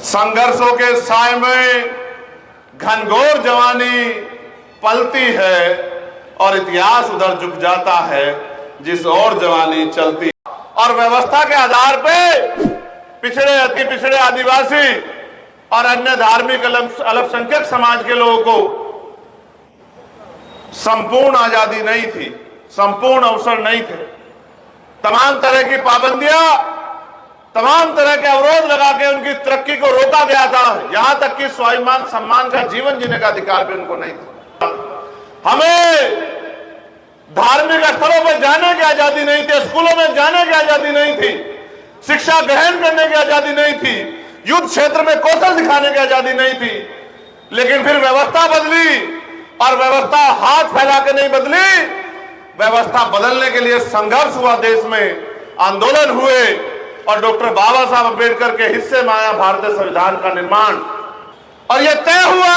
संघर्षों के साए में घनघोर जवानी पलती है और इतिहास उधर झुक जाता है जिस और जवानी चलती। और व्यवस्था के आधार पे पिछड़े अति पिछड़े आदिवासी और अन्य धार्मिक अल्पसंख्यक समाज के लोगों को संपूर्ण आजादी नहीं थी, संपूर्ण अवसर नहीं थे। तमाम तरह की पाबंदियां, तमाम तरह के अवरोध लगा के उनकी तरक्की को रोका गया था। यहां तक कि स्वाभिमान सम्मान का जीवन जीने का अधिकार भी उनको नहीं था। हमें धार्मिक स्थलों पर जाने की आजादी नहीं थी, स्कूलों में जाने की आजादी नहीं थी, शिक्षा ग्रहण करने की आजादी नहीं थी, युद्ध क्षेत्र में कौशल दिखाने की आजादी नहीं थी। लेकिन फिर व्यवस्था बदली और व्यवस्था हाथ फैला के नहीं बदली, व्यवस्था बदलने के लिए संघर्ष हुआ, देश में आंदोलन हुए और डॉक्टर बाबा साहब अम्बेडकर के हिस्से में आया भारतीय संविधान का निर्माण। और यह तय हुआ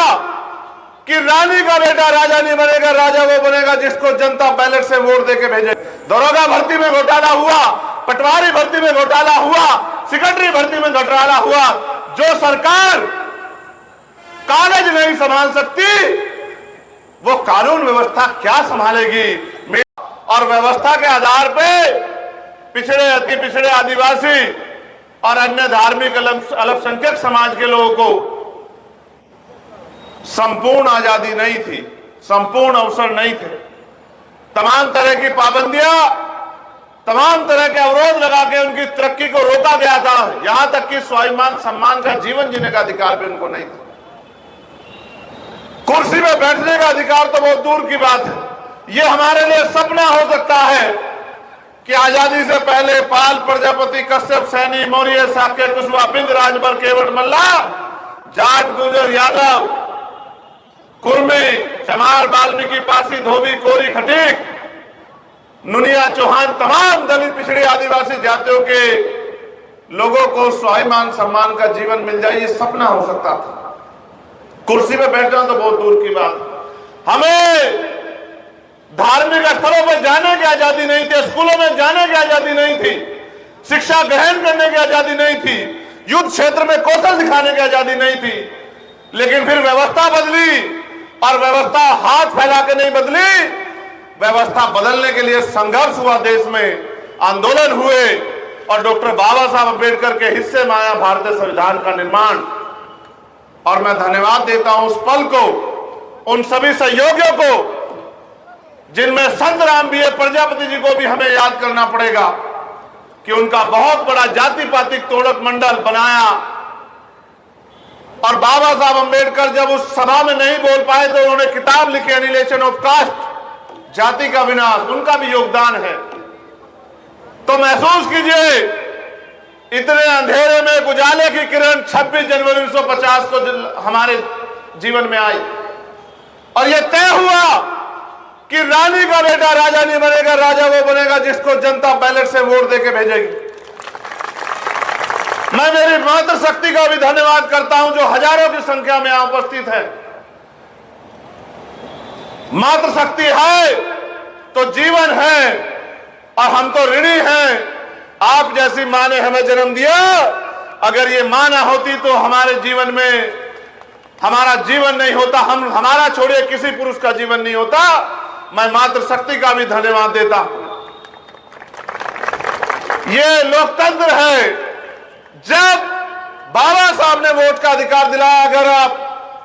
कि रानी का बेटा राजा नहीं बनेगा, राजा वो बनेगा जिसको जनता बैलेट से वोट देके भेजे। दरोगा भर्ती में घोटाला हुआ, पटवारी भर्ती में घोटाला हुआ, सेक्रेटरी भर्ती में घोटाला हुआ। जो सरकार कागज नहीं संभाल सकती वो कानून व्यवस्था क्या संभालेगी। और व्यवस्था के आधार पे पिछड़े अति पिछड़े आदिवासी और अन्य धार्मिक अल्पसंख्यक समाज के लोगों को संपूर्ण आजादी नहीं थी, संपूर्ण अवसर नहीं थे। तमाम तरह की पाबंदियां, तमाम तरह के अवरोध लगा के उनकी तरक्की को रोका गया था। यहां तक कि स्वाभिमान सम्मान का जीवन जीने का अधिकार भी उनको नहीं था। कुर्सी में बैठने का अधिकार तो बहुत दूर की बात है। यह हमारे लिए सपना हो सकता है कि आजादी से पहले पाल, प्रजापति, कश्यप, सैनी, मौर्य, शाक्य, कुशवाहा, बिंद, राजभर, केवट, मल्ला, जाट, गुर्जर, यादव, कुर्मी, चमार, वाल्मीकि, पासी, धोबी, कोरी, खटीक, नुनिया, चौहान, तमाम दलित पिछड़ी आदिवासी जातियों के लोगों को स्वाभिमान सम्मान का जीवन मिल जाए, ये सपना हो सकता था। कुर्सी पे बैठना तो बहुत दूर की बात। हमें धार्मिक स्थलों पर जाने की आजादी नहीं थी, स्कूलों में जाने की आजादी नहीं थी, शिक्षा ग्रहण करने की आजादी नहीं थी, युद्ध क्षेत्र में कौशल दिखाने की आजादी नहीं थी। लेकिन फिर व्यवस्था बदली और व्यवस्था हाथ फैला के नहीं बदली, व्यवस्था बदलने के लिए संघर्ष हुआ, देश में आंदोलन हुए और डॉक्टर बाबा साहब अम्बेडकर के हिस्से में आया भारतीय संविधान का निर्माण। और मैं धन्यवाद देता हूं उस पल को, उन सभी सहयोगियों को, जिनमें संत राम भी है, प्रजापति जी को भी हमें याद करना पड़ेगा कि उनका बहुत बड़ा जाति पातिक तोड़क मंडल बनाया। और बाबा साहब अम्बेडकर जब उस सभा में नहीं बोल पाए तो उन्होंने किताब लिखी एनिहिलेशन ऑफ कास्ट, जाति का विनाश, उनका भी योगदान है। तो महसूस कीजिए, इतने अंधेरे में उजाले की किरण 26 जनवरी 1950 को हमारे जीवन में आई और यह तय हुआ कि रानी का बेटा राजा नहीं बनेगा, राजा वो बनेगा जिसको जनता बैलेट से वोट देके भेजेगी। मैं मेरी मातृशक्ति का भी धन्यवाद करता हूं जो हजारों की संख्या में यहां उपस्थित है। मातृशक्ति है तो जीवन है और हम तो ऋणी हैं। आप जैसी मां ने हमें जन्म दिया, अगर ये मां ना होती तो हमारे जीवन में हमारा जीवन नहीं होता, हमारा छोड़िए किसी पुरुष का जीवन नहीं होता। मैं मातृशक्ति का भी धन्यवाद देता हूं। ये लोकतंत्र है। जब बाबा साहब ने वोट का अधिकार दिलाया, अगर आप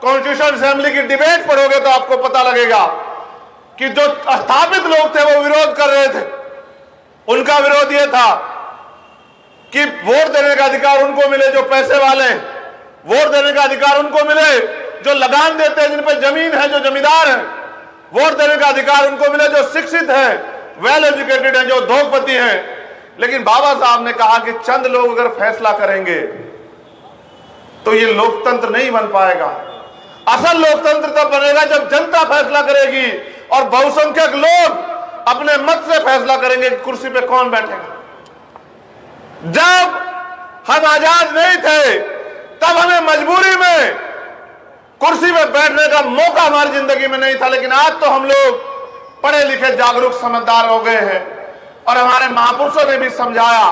कॉन्स्टिट्यूशन असेंबली की डिबेट पढ़ोगे तो आपको पता लगेगा कि जो स्थापित लोग थे वो विरोध कर रहे थे। उनका विरोध ये था कि वोट देने का अधिकार उनको मिले जो पैसे वाले हैं, वोट देने का अधिकार उनको मिले जो लगान देते हैं, जिन पर जमीन है, जो जमींदार हैं, वोट देने का अधिकार उनको मिले जो शिक्षित हैं, वेल एजुकेटेड हैं, जो उद्योगपति हैं। लेकिन बाबा साहब ने कहा कि चंद लोग अगर फैसला करेंगे तो ये लोकतंत्र नहीं बन पाएगा। असल लोकतंत्र तब बनेगा जब जनता फैसला करेगी और बहुसंख्यक लोग अपने मत से फैसला करेंगे कि कुर्सी पे कौन बैठेगा। जब हम आजाद नहीं थे तब हमें मजबूरी में कुर्सी पे बैठने का मौका हमारी जिंदगी में नहीं था। लेकिन आज तो हम लोग पढ़े लिखे, जागरूक, समझदार हो गए हैं और हमारे महापुरुषों ने भी समझाया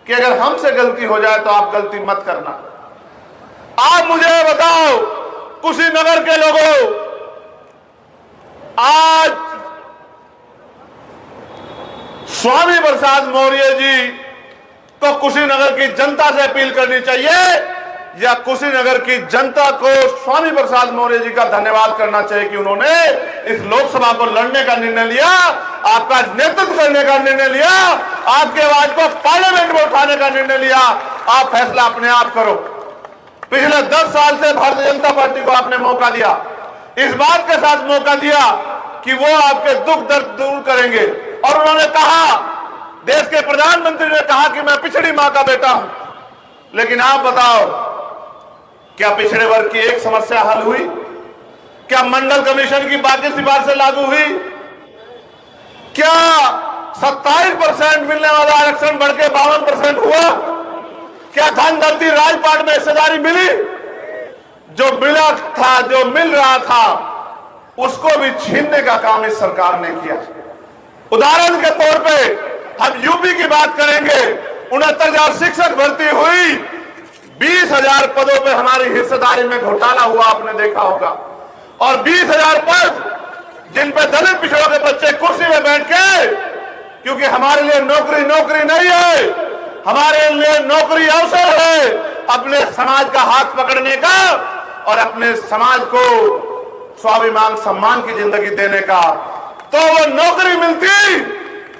कि अगर हमसे गलती हो जाए तो आप गलती मत करना। आप मुझे बताओ, कुशीनगर के लोगों, आज स्वामी प्रसाद मौर्य जी को कुशीनगर की जनता से अपील करनी चाहिए या कुशीनगर की जनता को स्वामी प्रसाद मौर्य जी का धन्यवाद करना चाहिए कि उन्होंने इस लोकसभा को लड़ने का निर्णय लिया, आपका नेतृत्व करने का निर्णय लिया, आपके आवाज को पार्लियामेंट में उठाने का निर्णय लिया। आप फैसला अपने आप करो। पिछले 10 साल से भारतीय जनता पार्टी को आपने मौका दिया, इस बात के साथ मौका दिया कि वो आपके दुख दर्द दूर करेंगे, और उन्होंने कहा, देश के प्रधानमंत्री ने कहा कि मैं पिछड़ी मां का बेटा हूं। लेकिन आप बताओ, क्या पिछड़े वर्ग की एक समस्या हल हुई? क्या मंडल कमीशन की बाकी सिफारिशें लागू हुई? क्या 27% मिलने वाला आरक्षण बढ़ के 52% हुआ? क्या धन धरती राजपाट में हिस्सेदारी मिली? जो मिला था, जो मिल रहा था, उसको भी छीनने का काम इस सरकार ने किया। उदाहरण के तौर पे हम यूपी की बात करेंगे, 69,000 शिक्षक भर्ती हुई, 20,000 पदों पे हमारी हिस्सेदारी में घोटाला हुआ, आपने देखा होगा। और 20,000 पद जिन पे दलित पिछड़ों के बच्चे कुर्सी में बैठ के, क्योंकि हमारे लिए नौकरी नहीं है, हमारे लिए नौकरी अवसर है अपने समाज का हाथ पकड़ने का और अपने समाज को स्वाभिमान सम्मान की जिंदगी देने का। तो वो नौकरी मिलती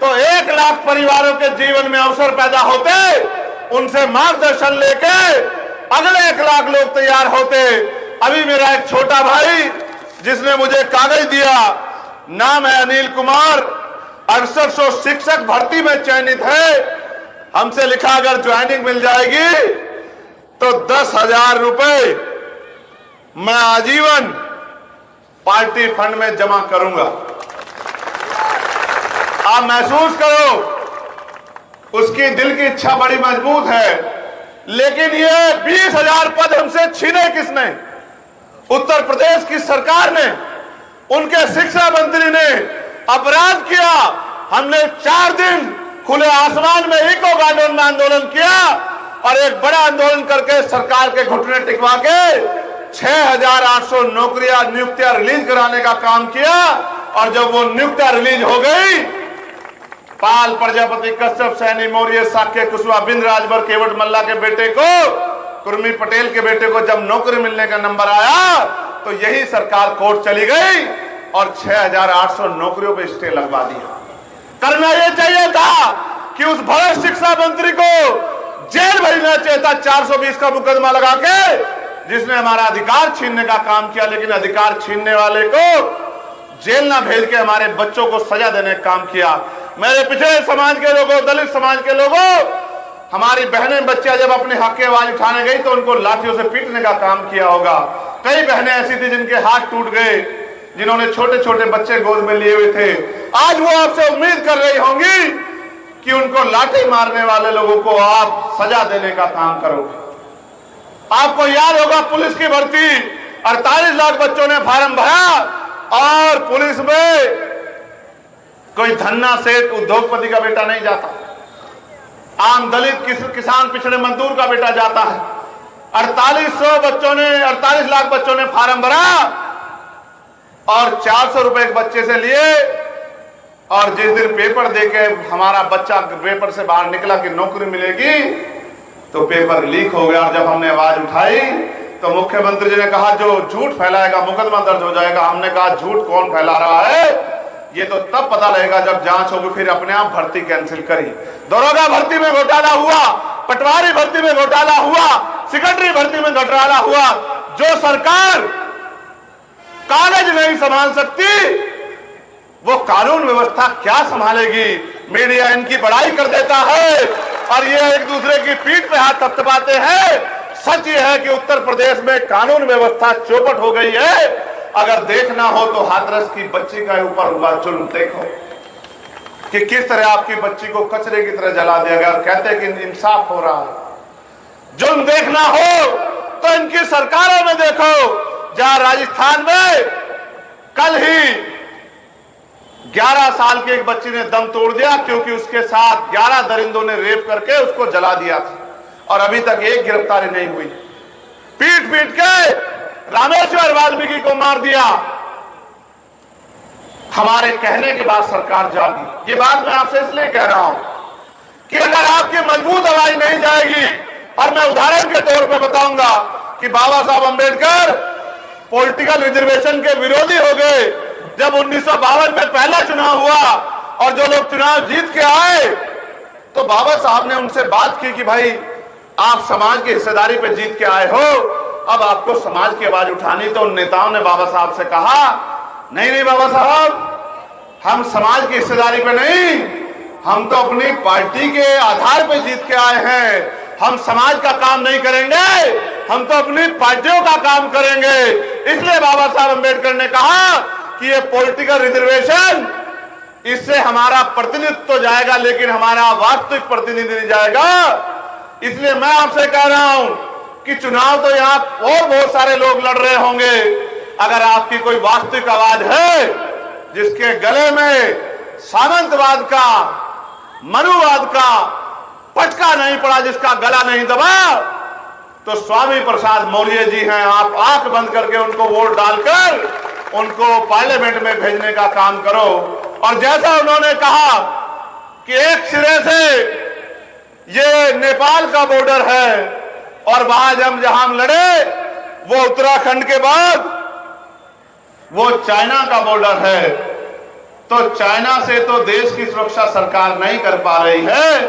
तो 1 लाख परिवारों के जीवन में अवसर पैदा होते, उनसे मार्गदर्शन लेके अगले 1 लाख लोग तैयार होते। अभी मेरा एक छोटा भाई जिसने मुझे कागज दिया, नाम है अनिल कुमार, 6800 शिक्षक भर्ती में चयनित है। हमसे लिखा अगर ज्वाइनिंग मिल जाएगी तो 10,000 रुपए मैं आजीवन पार्टी फंड में जमा करूंगा। आप महसूस करो, उसकी दिल की इच्छा बड़ी मजबूत है। लेकिन ये 20,000 पद हमसे छीने किसने? उत्तर प्रदेश की सरकार ने, उनके शिक्षा मंत्री ने अपराध किया। हमने 4 दिन खुले आसमान में इको गार्डन में आंदोलन किया और एक बड़ा आंदोलन करके सरकार के घुटने टिकवा के 6,800 नौकरियां, नियुक्तियां रिलीज कराने का काम किया। और जब वो नियुक्तियां रिलीज हो गई, पाल, प्रजापति, कश्यप, सैनी, मौर्य, साक्य, कुशवाहा, बिंद, राजभर, केवट मल्ला के बेटे को, कुर्मी पटेल के बेटे को जब नौकरी मिलने का नंबर आया तो यही सरकार कोर्ट चली गई और 6,800 नौकरियों पे स्टे लगवा दिया। करना यह चाहिए था कि उस भ्रष्ट शिक्षा मंत्री को जेल भेजना चाहिए था, 420 का मुकदमा लगा के, जिसने हमारा अधिकार छीनने का काम किया। लेकिन अधिकार छीनने वाले को जेल ना भेज के हमारे बच्चों को सजा देने का काम किया। मेरे पिछड़े समाज के लोगों, दलित समाज के लोगों, हमारी बहनें बच्चियां जब अपने हक की आवाज उठाने गई तो उनको लाठियों से पीटने का काम किया होगा। कई बहनें ऐसी थी जिनके हाथ टूट गए, जिन्होंने छोटे छोटे बच्चे गोद में लिए हुए थे। आज वो आपसे उम्मीद कर रही होंगी कि उनको लाठी मारने वाले लोगों को आप सजा देने का काम करोगे। आपको याद होगा पुलिस की भर्ती, 48 लाख बच्चों ने फार्म भरा और पुलिस में कोई धन्ना सेठ उद्योगपति का बेटा नहीं जाता, आम दलित किसान पिछड़े मजदूर का बेटा जाता है। 48 लाख बच्चों ने फार्म भरा और 400 रुपए एक बच्चे से लिए। और जिस दिन पेपर देके हमारा बच्चा पेपर से बाहर निकला कि नौकरी मिलेगी, तो पेपर लीक हो गया। और जब हमने आवाज उठाई तो मुख्यमंत्री जी ने कहा जो झूठ फैलाएगा मुकदमा दर्ज हो जाएगा। हमने कहा झूठ कौन फैला रहा है, ये तो तब पता लगेगा जब जांच होगी, फिर अपने आप भर्ती कैंसिल करी। दरोगा भर्ती में घोटाला हुआ, पटवारी भर्ती में घोटाला हुआ, सेक्रेटरी भर्ती में घोटाला हुआ। जो सरकार कागज नहीं संभाल सकती वो कानून व्यवस्था क्या संभालेगी। मीडिया इनकी बड़ाई कर देता है और ये एक दूसरे की पीठ पे हाथ थपथपाते हैं। सच ये है कि उत्तर प्रदेश में कानून व्यवस्था चौपट हो गई है। अगर देखना हो तो हाथरस की बच्ची का ऊपर हुआ जुल्म देखो कि किस तरह आपकी बच्ची को कचरे की तरह जला दिया गया और कहते हैं कि इंसाफ हो रहा है। जुल्म देखना हो तो इनकी सरकारों में देखो, जहां राजस्थान में कल ही 11 साल की एक बच्ची ने दम तोड़ दिया क्योंकि उसके साथ 11 दरिंदों ने रेप करके उसको जला दिया था और अभी तक एक गिरफ्तारी नहीं हुई। पीट पीट के रामेश्वर वाल्मीकि को मार दिया। हमारे कहने के बाद सरकार जागी। ये बात मैं आपसे इसलिए कह रहा हूं कि अगर आपकी मजबूत आवाज नहीं जाएगी, और मैं उदाहरण के तौर पे बताऊंगा कि बाबा साहब अंबेडकर पॉलिटिकल रिजर्वेशन के विरोधी हो गए जब 1952 में पहला चुनाव हुआ, और जो लोग चुनाव जीत के आए तो बाबा साहब ने उनसे बात की कि भाई आप समाज की हिस्सेदारी पे जीत के आए हो, अब आपको समाज की आवाज उठानी। तो उन नेताओं ने बाबा साहब से कहा, नहीं नहीं बाबा साहब, हम समाज की हिस्सेदारी पे नहीं, हम तो अपनी पार्टी के आधार पे जीत के आए हैं, हम समाज का काम नहीं करेंगे, हम तो अपनी पार्टियों का काम करेंगे। इसलिए बाबा साहब अंबेडकर ने कहा कि ये पॉलिटिकल रिजर्वेशन, इससे हमारा प्रतिनिधित्व तो जाएगा लेकिन हमारा वास्तविक प्रतिनिधि नहीं जाएगा। इसलिए मैं आपसे कह रहा हूं कि चुनाव तो यहां और बहुत सारे लोग लड़ रहे होंगे, अगर आपकी कोई वास्तविक आवाज है जिसके गले में सामंतवाद का, मनुवाद का पटका नहीं पड़ा, जिसका गला नहीं दबा, तो स्वामी प्रसाद मौर्य जी हैं। आप आंख बंद करके उनको वोट डालकर उनको पार्लियामेंट में भेजने का काम करो। और जैसा उन्होंने कहा कि एक सिरे से ये नेपाल का बॉर्डर है और वहां जहां हम लड़े वो उत्तराखंड के बाद वो चाइना का बॉर्डर है, तो चाइना से तो देश की सुरक्षा सरकार नहीं कर पा रही है,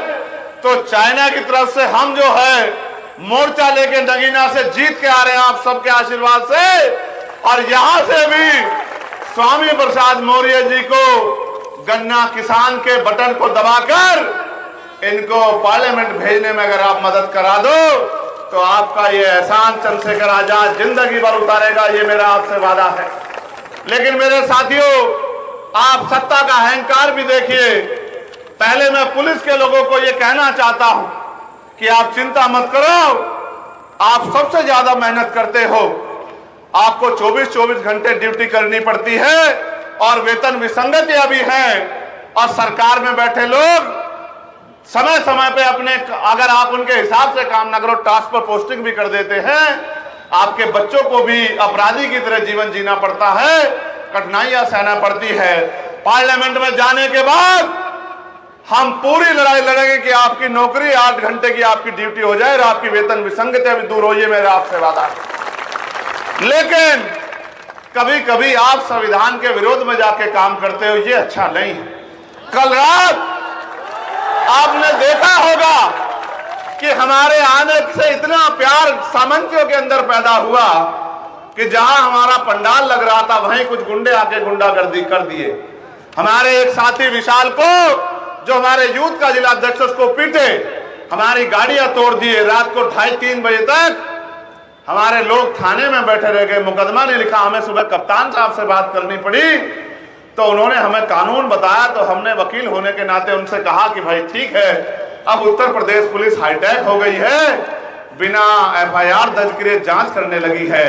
तो चाइना की तरफ से हम जो है मोर्चा लेके नगीना से जीत के आ रहे हैं आप सबके आशीर्वाद से। और यहां से भी स्वामी प्रसाद मौर्य जी को गन्ना किसान के बटन को दबाकर इनको पार्लियामेंट भेजने में अगर आप मदद करा दो तो आपका ये एहसान चंद्रशेखर आजाद जिंदगी भर उतारेगा, ये मेरा आपसे वादा है। लेकिन मेरे साथियों, आप सत्ता का अहंकार भी देखिए। पहले मैं पुलिस के लोगों को यह कहना चाहता हूं कि आप चिंता मत करो, आप सबसे ज्यादा मेहनत करते हो, आपको 24-24 घंटे ड्यूटी करनी पड़ती है और वेतन विसंगतियां भी हैं, और सरकार में बैठे लोग समय समय पे अपने, अगर आप उनके हिसाब से काम ना करो, ट्रांसफर पोस्टिंग भी कर देते हैं। आपके बच्चों को भी अपराधी की तरह जीवन जीना पड़ता है, कठिनाइयां सहना पड़ती है। पार्लियामेंट में जाने के बाद हम पूरी लड़ाई लड़ेंगे कि आपकी नौकरी 8 घंटे की आपकी ड्यूटी हो जाए और आपकी वेतन विसंगतियां भी दूर हो, ये मेरा आपसे वादा है। लेकिन कभी कभी आप संविधान के विरोध में जाके काम करते हो, ये अच्छा नहीं है। कल रात आपने देखा होगा कि हमारे आने से इतना प्यार सामंतियों के अंदर पैदा हुआ कि जहां हमारा पंडाल लग रहा था वहीं कुछ गुंडे आके गुंडागर्दी कर दिए। हमारे एक साथी विशाल को, जो हमारे यूथ का जिला अध्यक्ष, उसको पीटे, हमारी गाड़ियां तोड़ दिए। रात को 2:30-3 बजे तक हमारे लोग थाने में बैठे रह गए, मुकदमा नहीं लिखा। हमें सुबह कप्तान साहब से बात करनी पड़ी, तो उन्होंने हमें कानून बताया, तो हमने वकील होने के नाते उनसे कहा कि भाई ठीक है, अब उत्तर प्रदेश पुलिस हाईटेक हो गई है, बिना FIR दर्ज किए जांच करने लगी है।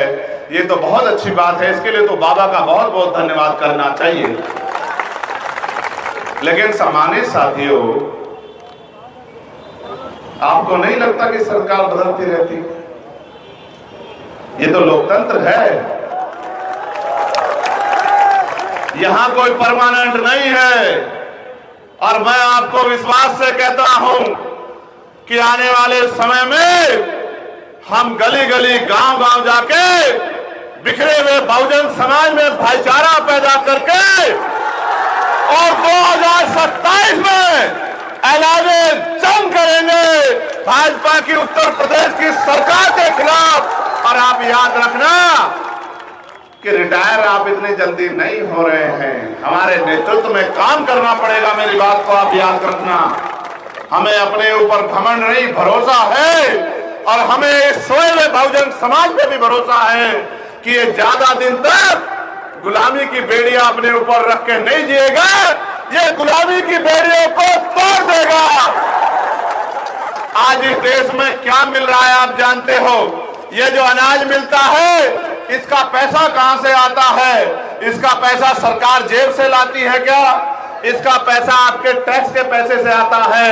ये तो बहुत अच्छी बात है, इसके लिए तो बाबा का बहुत बहुत धन्यवाद करना चाहिए। लेकिन सम्मानित साथियों, आपको नहीं लगता कि सरकार बदलती रहती? ये तो लोकतंत्र है, यहां कोई परमानेंट नहीं है। और मैं आपको विश्वास से कहता हूं कि आने वाले समय में हम गली गली, गांव गांव जाके बिखरे हुए बहुजन समाज में भाईचारा पैदा करके और 2027 में ऐलाने जंग करेंगे भाजपा की उत्तर प्रदेश की सरकार के खिलाफ। और आप याद रखना कि रिटायर आप इतनी जल्दी नहीं हो रहे हैं, हमारे नेतृत्व में काम करना पड़ेगा। मेरी बात को आप याद रखना। हमें अपने ऊपर घमंड नहीं, भरोसा है, और हमें इस सोए हुए बहुजन समाज पे भी भरोसा है कि ये ज्यादा दिन तक गुलामी की बेड़ियां अपने ऊपर रख के नहीं जिएगा, ये गुलामी की बेड़ियों को तोड़ देगा। आज इस देश में क्या मिल रहा है आप जानते हो? ये जो अनाज मिलता है, इसका पैसा कहां से आता है? इसका पैसा सरकार जेब से लाती है क्या? इसका पैसा आपके टैक्स के पैसे से आता है।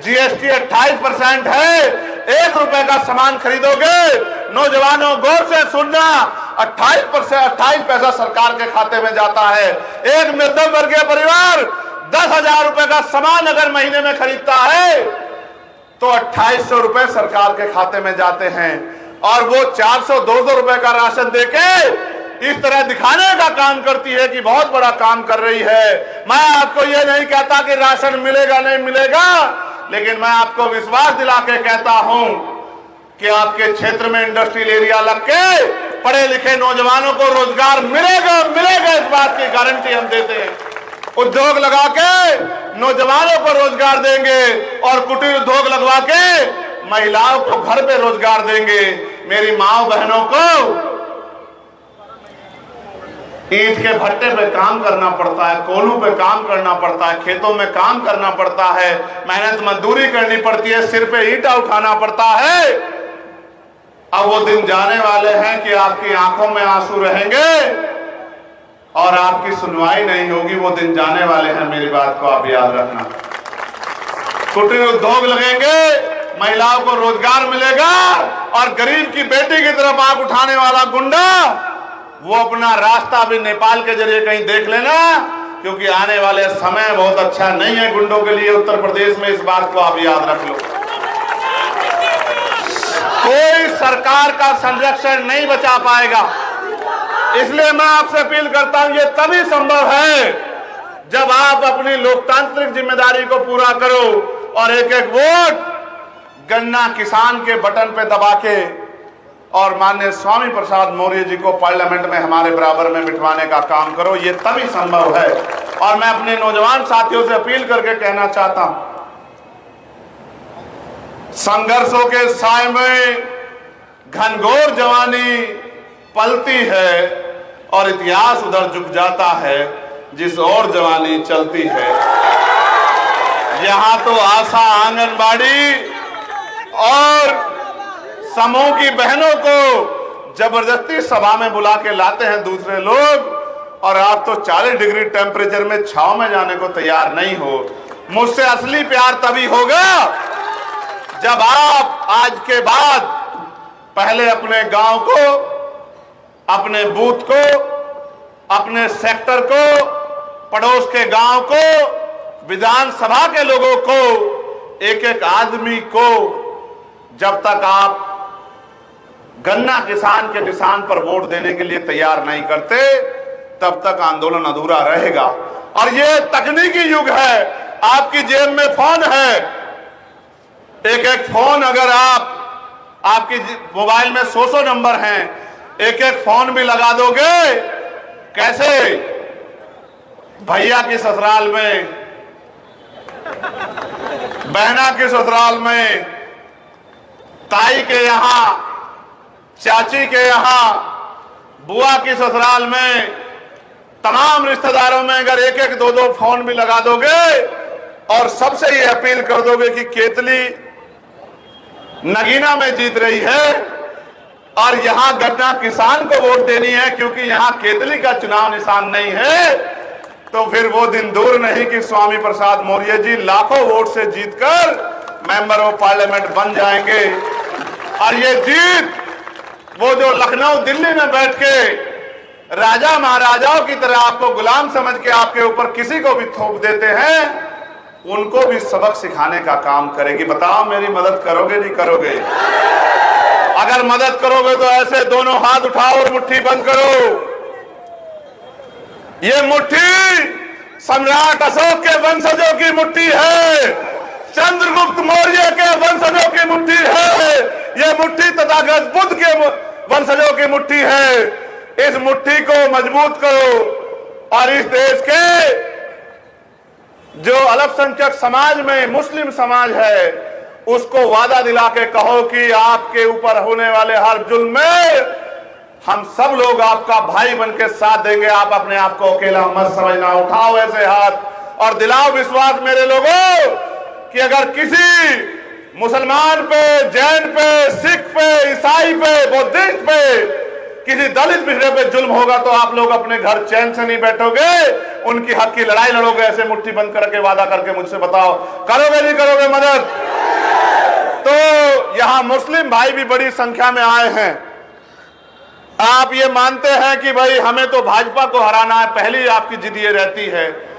GST 28% है, ₹1 का सामान खरीदोगे, नौजवानों गौर से सुनना, 28 पैसा सरकार के खाते में जाता है। एक मध्यम वर्गीय परिवार 10,000 रुपए का सामान अगर महीने में खरीदता है तो 2800 रुपए सरकार के खाते में जाते हैं, और वो 400-200 रुपए का राशन देके इस तरह दिखाने का काम करती है कि बहुत बड़ा काम कर रही है। मैं आपको ये नहीं कहता कि राशन मिलेगा नहीं मिलेगा, लेकिन मैं आपको विश्वास दिला के कहता हूं कि आपके क्षेत्र में इंडस्ट्रियल एरिया लग के पढ़े लिखे नौजवानों को रोजगार मिलेगा, मिलेगा, इस बात की गारंटी हम देते हैं। उद्योग लगा के नौजवानों को रोजगार देंगे और कुटीर उद्योग लगवा के महिलाओं को घर पे रोजगार देंगे। मेरी माओ बहनों को ईंट के भट्टे पे काम करना पड़ता है, कोलू पे काम करना पड़ता है, खेतों में काम करना पड़ता है, मेहनत मजदूरी करनी पड़ती है, सिर पे ईंटा उठाना पड़ता है। अब वो दिन जाने वाले हैं कि आपकी आंखों में आंसू रहेंगे और आपकी सुनवाई नहीं होगी। वो दिन जाने वाले हैं, मेरी बात को आप याद रखना। कुटीर उद्योग लगेंगे, महिलाओं को रोजगार मिलेगा, और गरीब की बेटी की तरफ आंख उठाने वाला गुंडा वो अपना रास्ता भी नेपाल के जरिए कहीं देख लेना, क्योंकि आने वाले समय बहुत अच्छा नहीं है गुंडों के लिए उत्तर प्रदेश में। इस बात को आप याद रख लो। कोई सरकार का संरक्षण नहीं बचा पाएगा। इसलिए मैं आपसे अपील करता हूं, ये तभी संभव है जब आप अपनी लोकतांत्रिक जिम्मेदारी को पूरा करो और एक एक वोट गन्ना किसान के बटन पे दबा के और माननीय स्वामी प्रसाद मौर्य जी को पार्लियामेंट में हमारे बराबर में बिठवाने का काम करो। ये तभी संभव है। और मैं अपने नौजवान साथियों से अपील करके कहना चाहता हूं, संघर्षों के साए में घनघोर जवानी पलती है और इतिहास उधर झुक जाता है जिस ओर जवानी चलती है। यहां तो आशा आंगनबाड़ी और समूह की बहनों को जबरदस्ती सभा में बुला के लाते हैं दूसरे लोग, और आप तो 40 डिग्री टेम्परेचर में छांव में जाने को तैयार नहीं हो। मुझसे असली प्यार तभी होगा जब आप आज के बाद पहले अपने गांव को, अपने बूथ को, अपने सेक्टर को, पड़ोस के गांव को, विधानसभा के लोगों को, एक एक आदमी को, जब तक आप गन्ना किसान के निशान पर वोट देने के लिए तैयार नहीं करते तब तक आंदोलन अधूरा रहेगा। और ये तकनीकी युग है, आपकी जेब में फोन है, एक एक फोन अगर आपकी मोबाइल में 100 नंबर हैं, एक एक फोन भी लगा दोगे, कैसे भैया की ससुराल में, बहना की ससुराल में, ताई के यहां, चाची के यहां, बुआ की ससुराल में, तमाम रिश्तेदारों में अगर एक एक दो दो फोन भी लगा दोगे और सबसे ये अपील कर दोगे कि केतली नगीना में जीत रही है और यहां गन्ना किसान को वोट देनी है क्योंकि यहां केतली का चुनाव निशान नहीं है, तो फिर वो दिन दूर नहीं कि स्वामी प्रसाद मौर्य जी लाखों वोट से जीतकर मेंबर ऑफ पार्लियामेंट बन जाएंगे। और ये जीत वो जो लखनऊ दिल्ली में बैठ के राजा महाराजाओं की तरह आपको गुलाम समझ के आपके ऊपर किसी को भी थोप देते हैं, उनको भी सबक सिखाने का काम करेगी। बताओ मेरी मदद करोगे नहीं करोगे? अगर मदद करोगे तो ऐसे दोनों हाथ उठाओ और मुट्ठी बंद करो। ये मुट्ठी सम्राट अशोक के वंशजों की मुट्ठी है, चंद्रगुप्त मौर्य के वंशजों की मुट्ठी है, ये मुट्ठी तथागत बुद्ध के वंशजों की मुट्ठी है। इस मुट्ठी को मजबूत करो और इस देश के जो अल्पसंख्यक समाज में मुस्लिम समाज है उसको वादा दिला के कहो कि आपके ऊपर होने वाले हर जुल्म में हम सब लोग आपका भाई बन के साथ देंगे। आप अपने आप को अकेला मत समझना। उठाओ ऐसे हाथ और दिलाओ विश्वास मेरे लोगों कि अगर किसी मुसलमान पे, जैन पे, सिख पे, ईसाई पे, बुद्धिस्ट पे, किसी दलित पिछड़े पे जुल्म होगा तो आप लोग अपने घर चैन से नहीं बैठोगे, उनकी हक की लड़ाई लड़ोगे। ऐसे मुट्ठी बंद करके वादा करके मुझसे बताओ, करोगे नहीं करोगे मदद? तो यहां मुस्लिम भाई भी बड़ी संख्या में आए हैं। आप ये मानते हैं कि भाई हमें तो भाजपा को हराना है, पहली आपकी जिद ये रहती है।